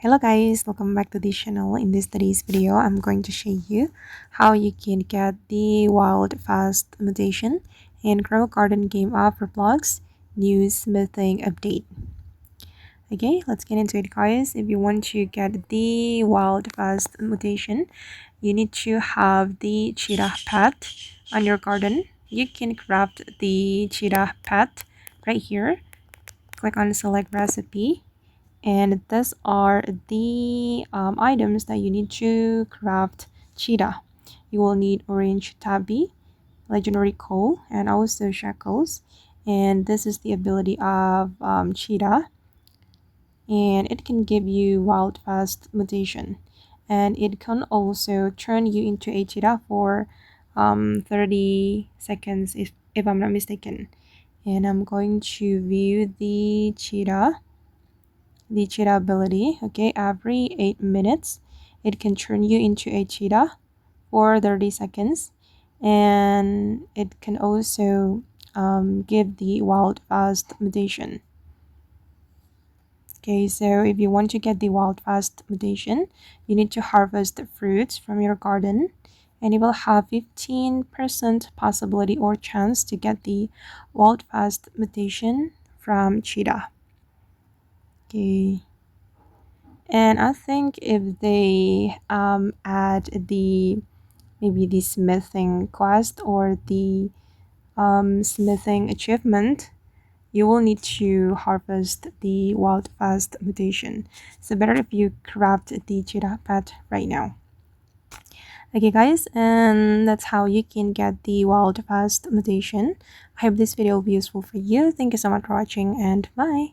Hello guys, welcome back to this channel. In today's video, I'm going to show you how you can get the Wildfast Mutation in Grow Garden game of Roblox new smithing update. Okay, let's get into it guys. If you want to get the Wildfast Mutation, you need to have the Cheetah pet on your garden. You can craft the Cheetah pet right here. Click on select recipe, and these are the items that you need to craft Cheetah. You will need orange tabby, legendary coal, and also shackles. And this is the ability of Cheetah, and it can give you wild fast mutation, and it can also turn you into a cheetah for 30 seconds if I'm not mistaken. And I'm going to view the cheetah ability. Okay, every 8 minutes it can turn you into a cheetah for 30 seconds, and it can also give the wild fast mutation. Okay, so if you want to get the wild fast mutation, you need to harvest the fruits from your garden, and you will have 15% possibility or chance to get the wild fast mutation from cheetah. Okay, and I think if they add the maybe the smithing quest or the smithing achievement, you will need to harvest the wild fast mutation. So better if you craft the cheetah pet right now. Okay guys, and that's how you can get the wild fast mutation. I hope this video will be useful for you. Thank you so much for watching, and bye.